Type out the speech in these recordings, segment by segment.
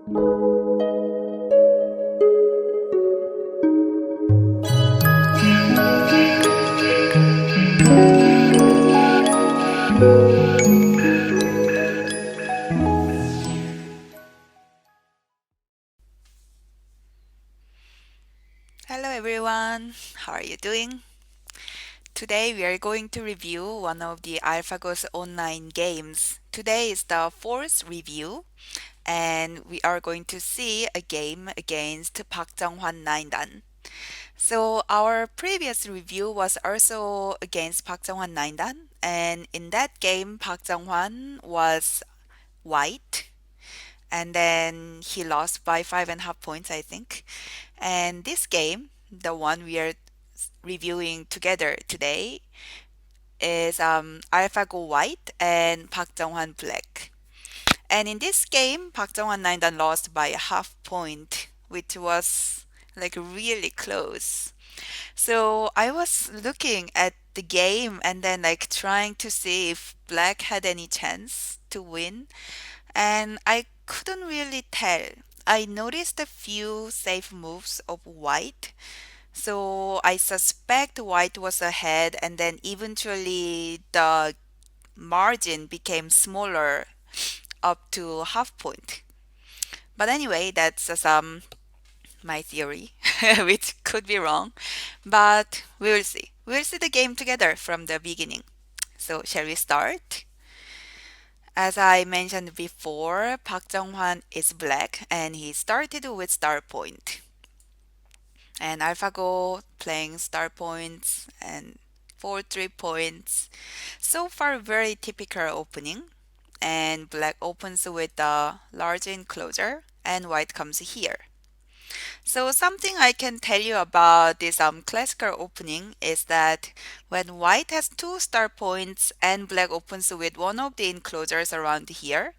Hello everyone, how are you doing? Today we are going to review one of the AlphaGo's online games. Today is the fourth review, and we are going to see a game against Park Junghwan Dan. So our previous review was also against Park Junghwan Dan, and in that game Park Junghwan was white, and then he lost by 5.5 points, I think. And this game, the one we are reviewing together today, is AlphaGo White and Park Junghwan Black. And in this game, Park Junghwan Dan lost by a half point, which was like really close. So I was looking at the game and then like trying to see if Black had any chance to win, and I couldn't really tell. I noticed a few safe moves of White, so I suspect White was ahead, and then eventually the margin became smaller up to half point. But anyway, that's my theory, which could be wrong, but we will see. We'll see the game together from the beginning. So shall we start? As I mentioned before, Park Jung-hwan is black and he started with star point. And AlphaGo playing star points and 4 3 points. So far, very typical opening. And black opens with a large enclosure, and white comes here. So something I can tell you about this classical opening is that when white has two star points and black opens with one of the enclosures around here,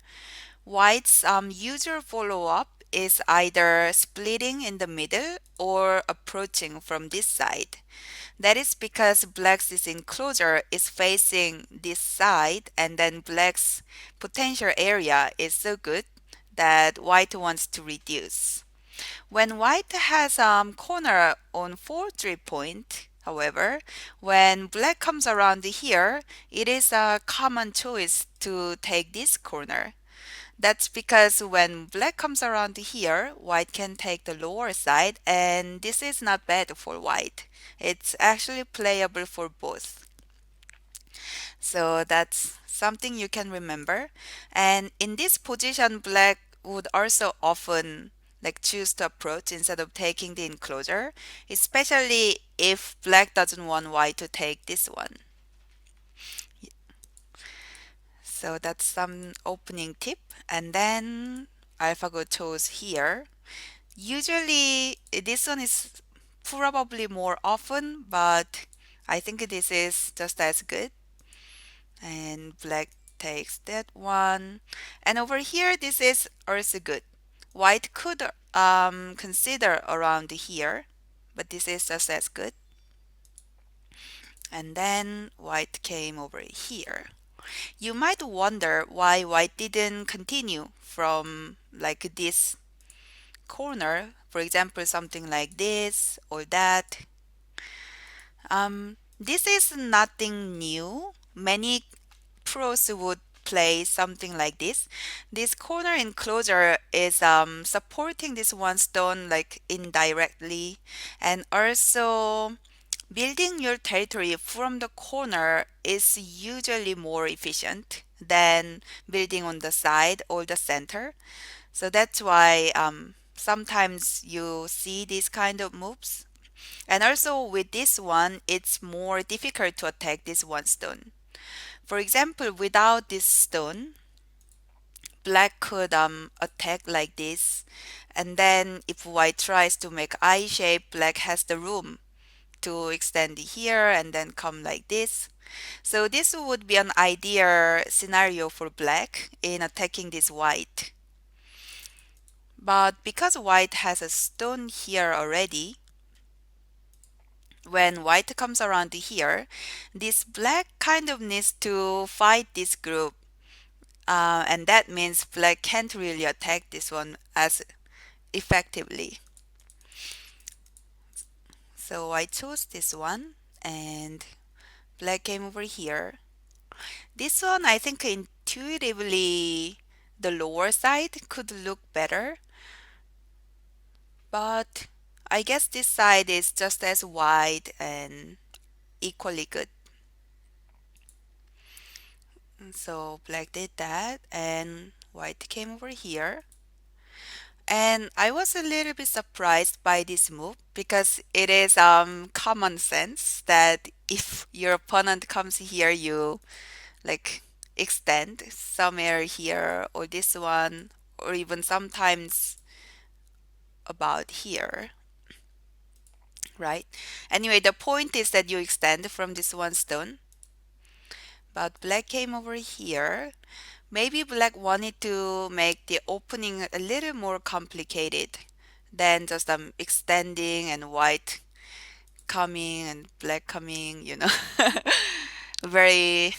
white's usual follow-up is either splitting in the middle or approaching from this side. That is because black's this enclosure is facing this side, and then black's potential area is so good that white wants to reduce. When white has corner on 4 3 point, however, when black comes around here, it is a common choice to take this corner. That's because when black comes around here, white can take the lower side, and this is not bad for white. It's actually playable for both. So that's something you can remember. And in this position, black would also often like choose to approach instead of taking the enclosure, especially if black doesn't want white to take this one. So that's some opening tip. And then AlphaGo chose here. Usually this one is probably more often, but I think this is just as good. And black takes that one. And over here, this is also good. White could consider around here, but this is just as good. And then white came over here. You might wonder why white didn't continue from like this corner, for example, something like this or that. This is nothing new. Many pros would play something like this. This corner enclosure is supporting this one stone like indirectly, and also building your territory from the corner is usually more efficient than building on the side or the center. So that's why sometimes you see these kind of moves. And also with this one, it's more difficult to attack this one stone. For example, without this stone, black could attack like this. And then if white tries to make I shape, black has the room to extend here and then come like this. So this would be an ideal scenario for black in attacking this white. But because white has a stone here already, when white comes around here, this black kind of needs to fight this group and that means black can't really attack this one as effectively. So I chose this one, and black came over here. This one, I think intuitively, the lower side could look better, but I guess this side is just as wide and equally good. So black did that, and white came over here. And I was a little bit surprised by this move because it is common sense that if your opponent comes here, you like extend somewhere here or this one, or even sometimes about here, right? Anyway, the point is that you extend from this one stone, but black came over here. Maybe black wanted to make the opening a little more complicated than just extending and white coming and black coming. Very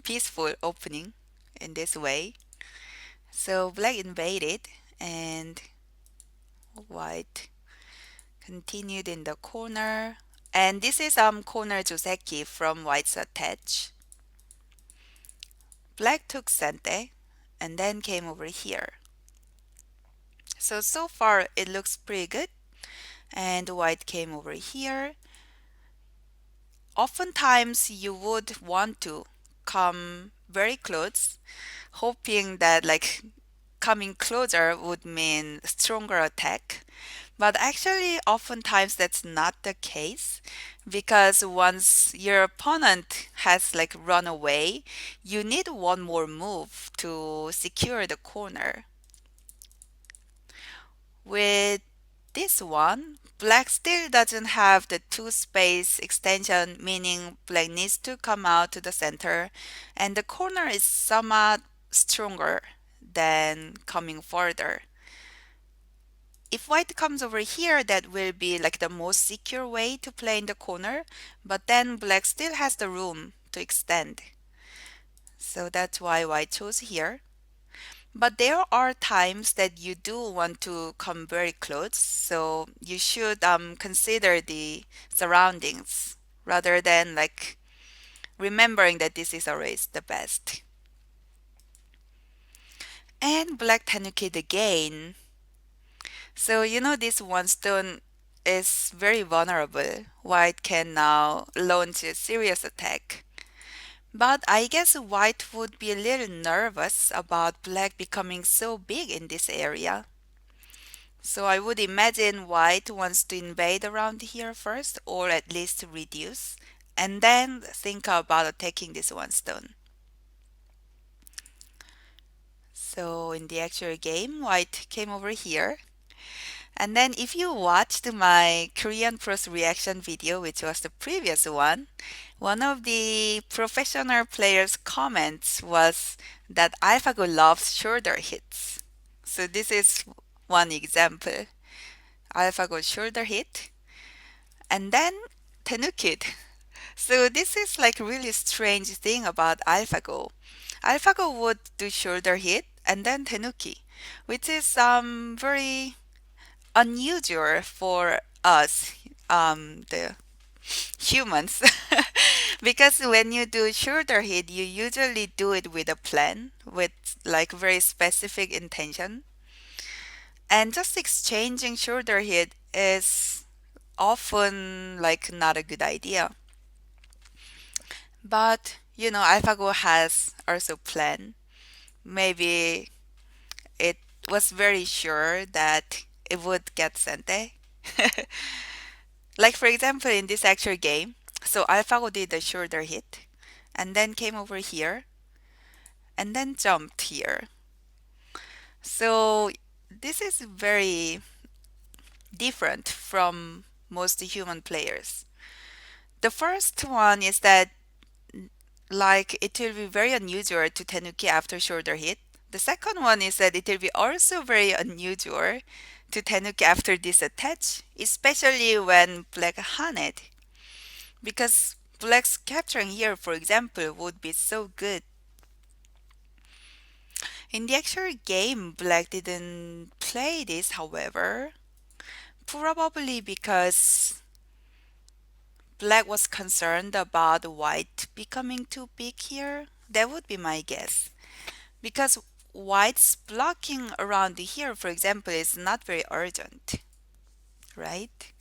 peaceful opening in this way. So black invaded and white continued in the corner. And this is corner Joseki from white's attach. Black took Sente and then came over here. So far it looks pretty good. And white came over here. Oftentimes you would want to come very close, hoping that like coming closer would mean stronger attack. But actually, oftentimes that's not the case because once your opponent has like run away, you need one more move to secure the corner. With this one, black still doesn't have the two space extension, meaning black needs to come out to the center, and the corner is somewhat stronger than coming further. If white comes over here, that will be like the most secure way to play in the corner, but then black still has the room to extend. So that's why white chose here. But there are times that you do want to come very close, so you should consider the surroundings rather than like remembering that this is always the best. And black Tanuki again. So this one stone is very vulnerable. White can now launch a serious attack. But I guess white would be a little nervous about black becoming so big in this area. So I would imagine white wants to invade around here first, or at least reduce, and then think about attacking this one stone. So in the actual game, white came over here. And then if you watched my Korean pros reaction video, which was the previous one of the professional players' comments was that AlphaGo loves shoulder hits. So this is one example. AlphaGo shoulder hit and then tenukid. So this is like really strange thing about AlphaGo. AlphaGo would do shoulder hit and then tenuki, which is very unusual for us, the humans, because when you do shoulder hit, you usually do it with a plan, with like very specific intention. And just exchanging shoulder hit is often like not a good idea. But AlphaGo has also plan. Maybe it was very sure that it would get Sente. Like for example, in this actual game, so AlphaGo did a shoulder hit, and then came over here, and then jumped here. So this is very different from most human players. The first one is that like it will be very unusual to tenuki after shoulder hit. The second one is that it will be also very unusual to tenuki after this attach, especially when black haned, because black's capturing here, for example, would be so good. In the actual game, Black didn't play this, however, probably because Black was concerned about White becoming too big here. That would be my guess. Because White's blocking around here, for example, is not very urgent, right?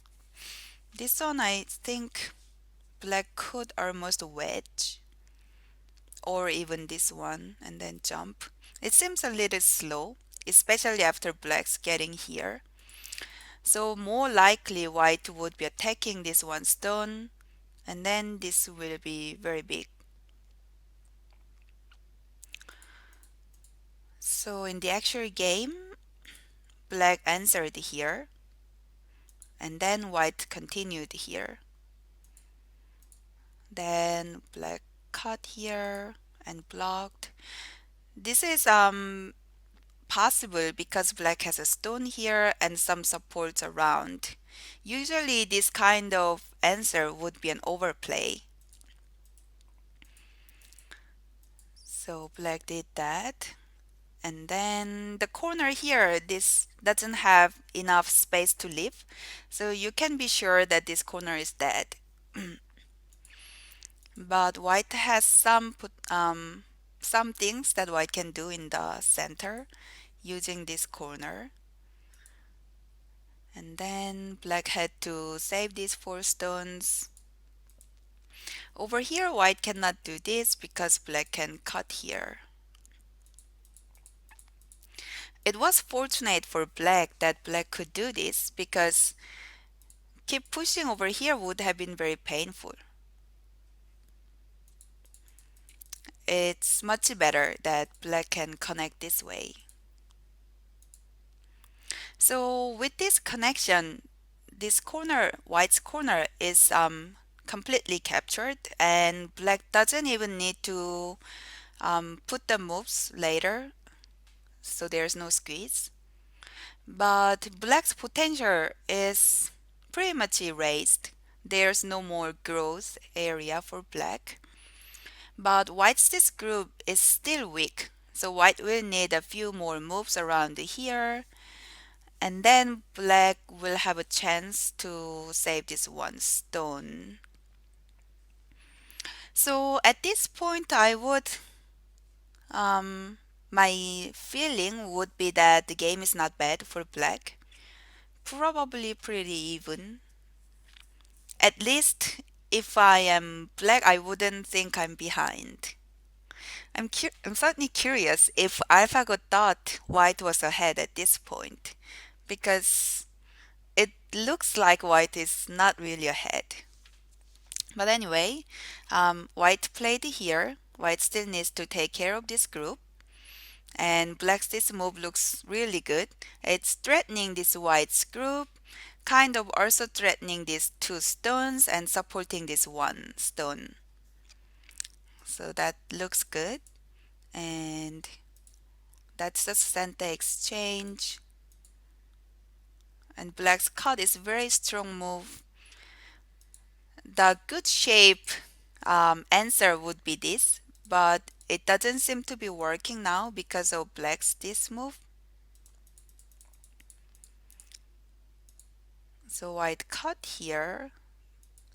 This one, I think Black could almost wedge, or even this one, and then jump. It seems a little slow, especially after Black's getting here. So more likely White would be attacking this one stone, and then this will be very big. So in the actual game, Black answered here, and then White continued here. Then Black cut here and blocked. This is possible because Black has a stone here and some supports around. Usually this kind of answer would be an overplay. So Black did that. And then the corner here, this doesn't have enough space to live. So you can be sure that this corner is dead. But White has some things that White can do in the center using this corner. And then Black had to save these four stones. Over here, White cannot do this because Black can cut here. It was fortunate for Black that Black could do this because keep pushing over here would have been very painful. It's much better that Black can connect this way. So with this connection, this corner, White's corner is completely captured, and Black doesn't even need to put the moves later, so there's no squeeze. But Black's potential is pretty much erased. There's no more growth area for Black. But White's this group is still weak, so White will need a few more moves around here, and then Black will have a chance to save this one stone. So at this point, um, my feeling would be that the game is not bad for Black. Probably pretty even. At least if I am Black, I wouldn't think I'm behind. I'm certainly curious if AlphaGo thought White was ahead at this point, because it looks like White is not really ahead. But anyway, White played here. White still needs to take care of this group. And Black's this move looks really good. It's threatening this White's group, kind of also threatening these two stones and supporting this one stone. So that looks good. And that's the center exchange. And Black's cut is very strong move. The good shape answer would be this, but it doesn't seem to be working now because of Black's this move. So White cut here,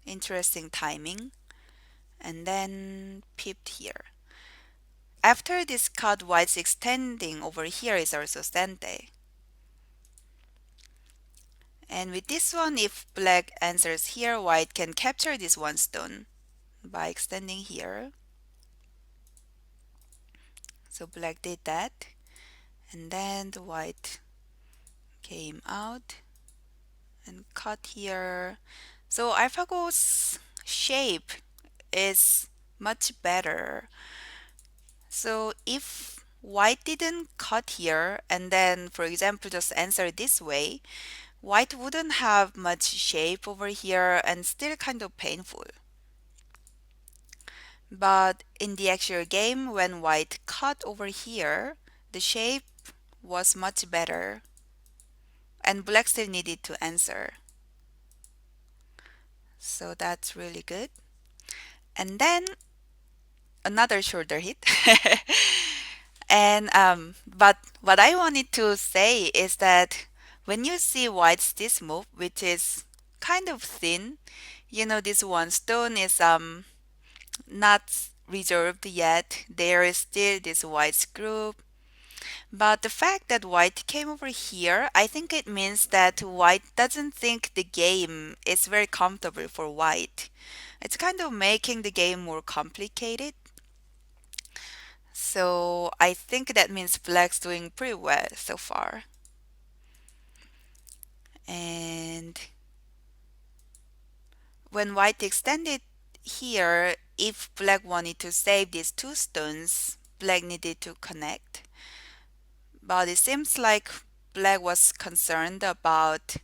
interesting timing, and then pipped here. After this cut, White's extending over here is also sente. And with this one, if Black answers here, White can capture this one stone by extending here. So Black did that, and then the White came out and cut here. So AlphaGo's shape is much better. So if White didn't cut here and then, for example, just answer this way, White wouldn't have much shape over here and still kind of painful. But in the actual game, when White cut over here, the shape was much better, and Black still needed to answer. So that's really good. And then another shoulder hit. But what I wanted to say is that when you see white's this move, which is kind of thin, this one stone is not reserved yet. There is still this white's group. But the fact that white came over here, I think it means that white doesn't think the game is very comfortable for white. It's kind of making the game more complicated. So I think that means black's doing pretty well so far. And when white extended here, if black wanted to save these two stones, black needed to connect. But it seems like black was concerned about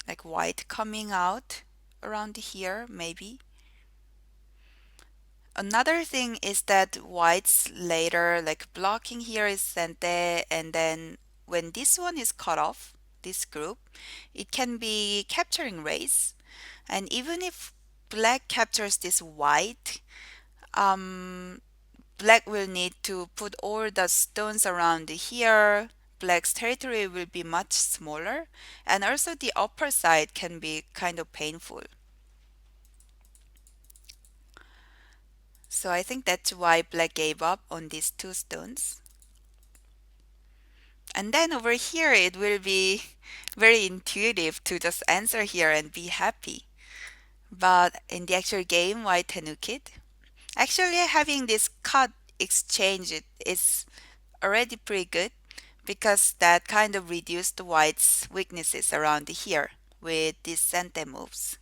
like white coming out around here, maybe. Another thing is that white's later like blocking here is sente, and then when this one is cut off, this group, it can be capturing rays. And even if black captures this white, um, black will need to put all the stones around here. Black's territory will be much smaller, and also the upper side can be kind of painful. So I think that's why black gave up on these two stones. And then over here, it will be very intuitive to just answer here and be happy. But in the actual game, why Tenukit? Actually, having this cut exchange is already pretty good because that kind of reduced white's weaknesses around here with these sente moves.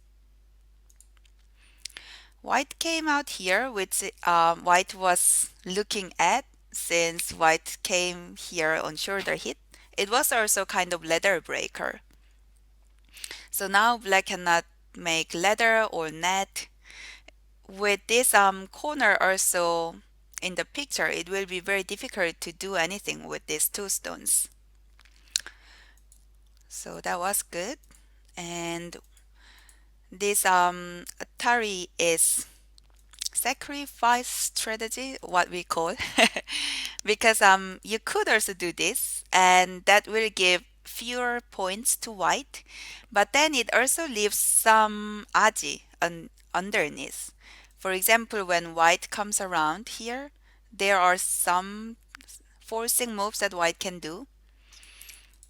White came out here, which white was looking at since white came here on shoulder hit. It was also kind of ladder breaker. So now black cannot make ladder or net. With this corner also in the picture, it will be very difficult to do anything with these two stones. So that was good. And this Atari is sacrifice strategy, what we call, because you could also do this, and that will give fewer points to white, but then it also leaves some aji underneath. For example, when white comes around here, there are some forcing moves that white can do.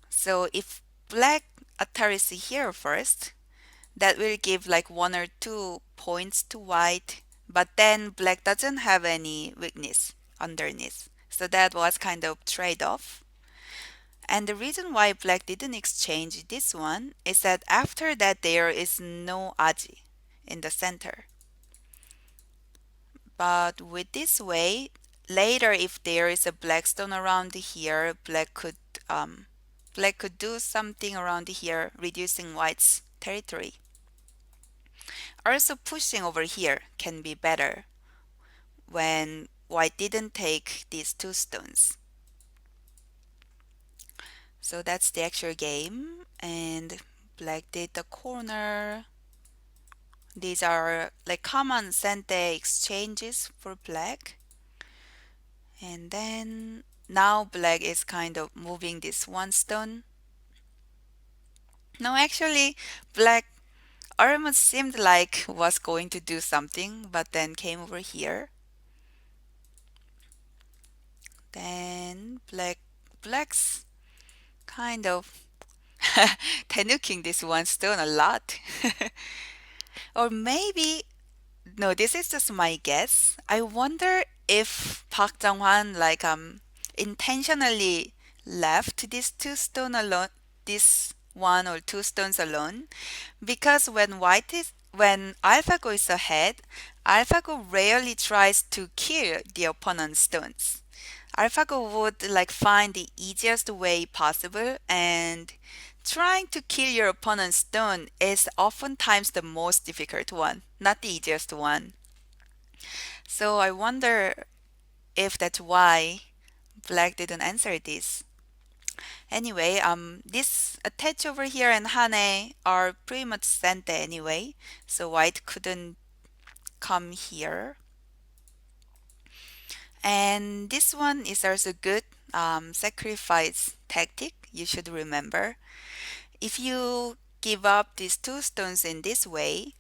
So if black attaries here first, that will give like 1 or 2 points to white, but then black doesn't have any weakness underneath. So that was kind of trade-off. And the reason why black didn't exchange this one is that after that there is no aji in the center. But with this way, later if there is a black stone around here, black could do something around here, reducing white's territory. Also, pushing over here can be better when white didn't take these two stones. So that's the actual game, and black did the corner. These are like common sente exchanges for black. And then now black is kind of moving this one stone. No, actually, black almost seemed like was going to do something, but then came over here. Then black's kind of tenuking this one stone a lot. Or maybe, no, this is just my guess. I wonder if Park Junghwan intentionally left these two stone alone, this 1 or 2 stones alone, because when AlphaGo is ahead, AlphaGo rarely tries to kill the opponent's stones. AlphaGo would like find the easiest way possible, and trying to kill your opponent's stone is oftentimes the most difficult one, not the easiest one. So I wonder if that's why black didn't answer this. Anyway, this attach over here and hane are pretty much sente anyway, so white couldn't come here. And this one is also good sacrifice tactic you should remember. If you give up these two stones in this way,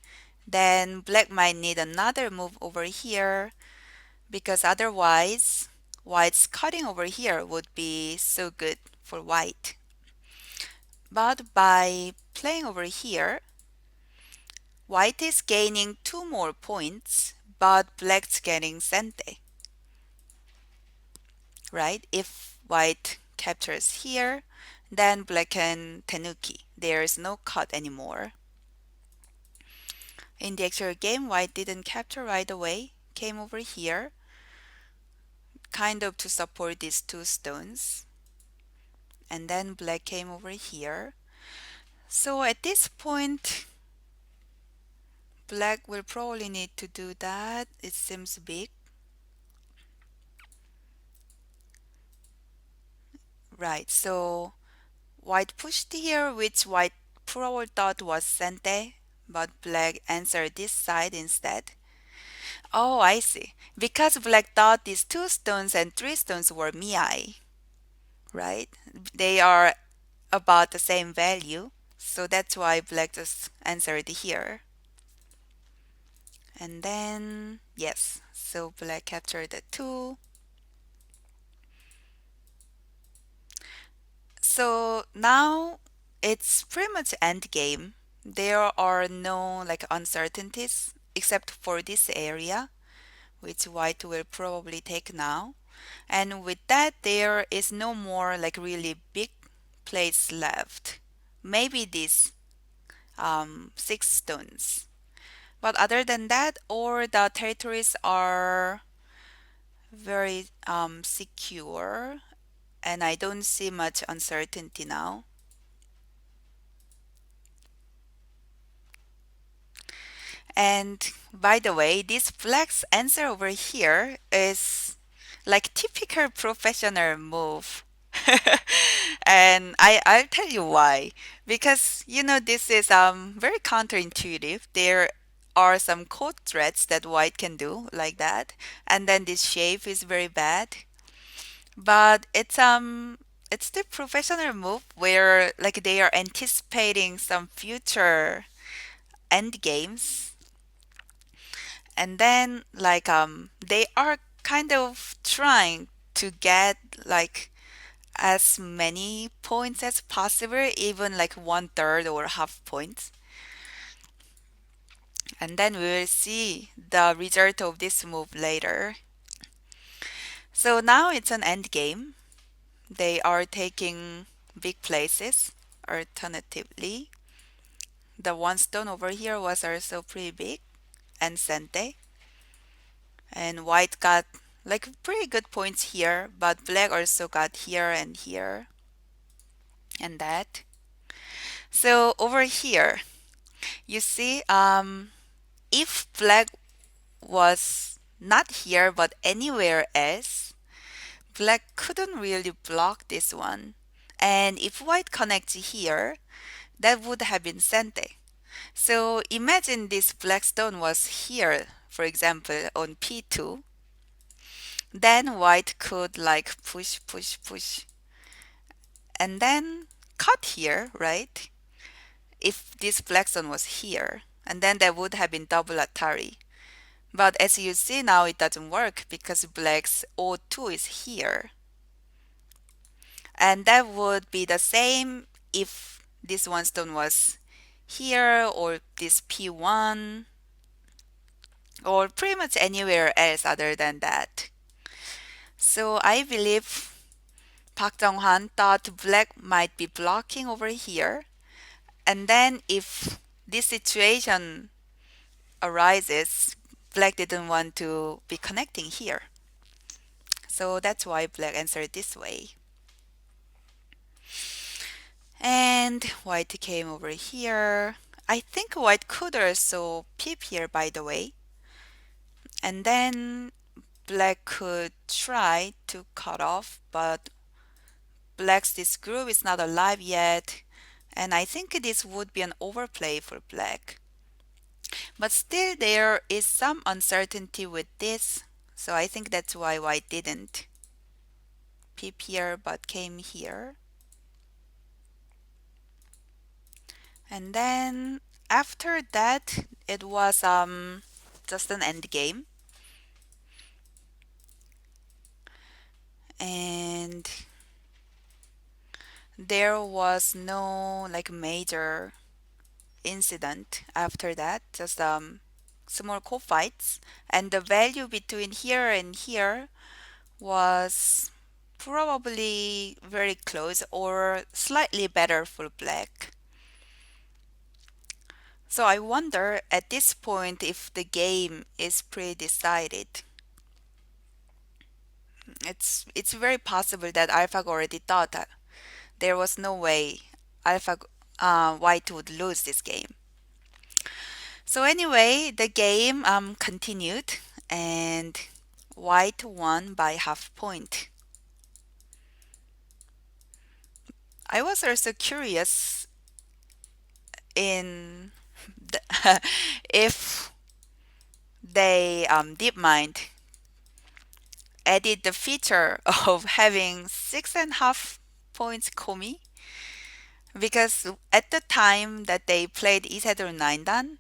then black might need another move over here because otherwise white's cutting over here would be so good for white. But by playing over here, white is gaining two more points, but black's getting sente, right? If white captures here, then black can tenuki. There's no cut anymore. In the actual game, white didn't capture right away, came over here, kind of to support these two stones. And then black came over here. So at this point, black will probably need to do that. It seems big. Right, so white pushed here, which white probably thought was sente, but black answered this side instead. Oh, I see. Because black thought these two stones and three stones were miai, right? They are about the same value. So that's why black just answered here. And then, yes, so black captured the two. So now it's pretty much end game. There are no like uncertainties except for this area, which white will probably take now. And with that, there is no more like really big plays left. Maybe these six stones. But other than that, all the territories are very secure, and I don't see much uncertainty now. And by the way, this flex answer over here is like typical professional move. And I'll tell you why. Because this is very counterintuitive. There are some code threads that white can do like that. And then this shape is very bad. But it's the professional move where like they are anticipating some future end games, and then like they are kind of trying to get like as many points as possible, even like one third or half points. And then we will see the result of this move later. So now it's an end game. They are taking big places. Alternatively, the one stone over here was also pretty big and sente. And white got like pretty good points here, but black also got here and here and that. So over here, you see, if black was not here but anywhere else, black couldn't really block this one. And if white connects here, that would have been sente. So imagine this black stone was here, for example, on P2. Then white could like push, push, push, and then cut here, right? If this black stone was here, and then that would have been double Atari. But as you see now, it doesn't work because black's O2 is here. And that would be the same if this one stone was here or this P1 or pretty much anywhere else other than that. So I believe Park Junghwan thought black might be blocking over here. And then if this situation arises, black didn't want to be connecting here. So that's why black answered this way. And white came over here. I think white could also peep here, by the way. And then black could try to cut off, but black's this groove is not alive yet. And I think this would be an overplay for black. But still there is some uncertainty with this. So I think that's why white didn't peep here but came here. And then after that, it was just an end game. And there was no like major incident after that, just small co-fights. And the value between here and here was probably very close or slightly better for black. So I wonder at this point if the game is pre-decided. It's very possible that AlphaGo already thought that there was no way Alpha White would lose this game. So anyway, the game continued and White won by half point. I was also curious in if they DeepMind added the feature of having 6.5 points komi, because at the time that they played Isedo 9 dan,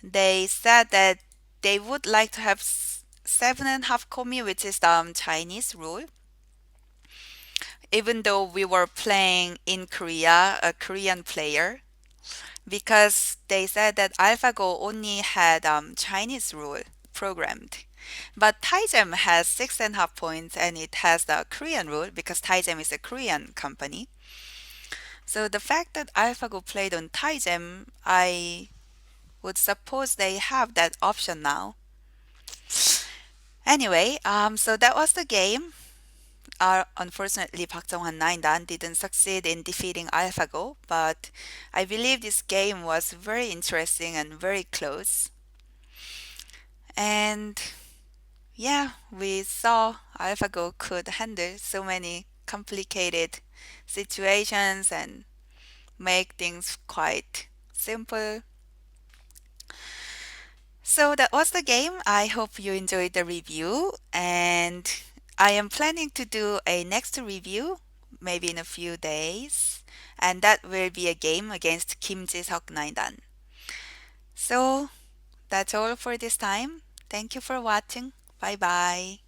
they said that they would like to have 7.5 komi, which is the Chinese rule. Even though we were playing in Korea, a Korean player, because they said that AlphaGo only had Chinese rule programmed. But Taizem has 6.5 points and it has the Korean rule because Taizem is a Korean company. So the fact that AlphaGo played on Taizem, I would suppose they have that option now. Anyway, so that was the game. Unfortunately, Park Junghwan 9 Dan didn't succeed in defeating AlphaGo, but I believe this game was very interesting and very close. And yeah, we saw AlphaGo could handle so many complicated situations and make things quite simple. So that was the game. I hope you enjoyed the review, and I am planning to do a next review maybe in a few days, and that will be a game against Kim Ji-seok Naidan. So that's all for this time. Thank you for watching. Bye bye.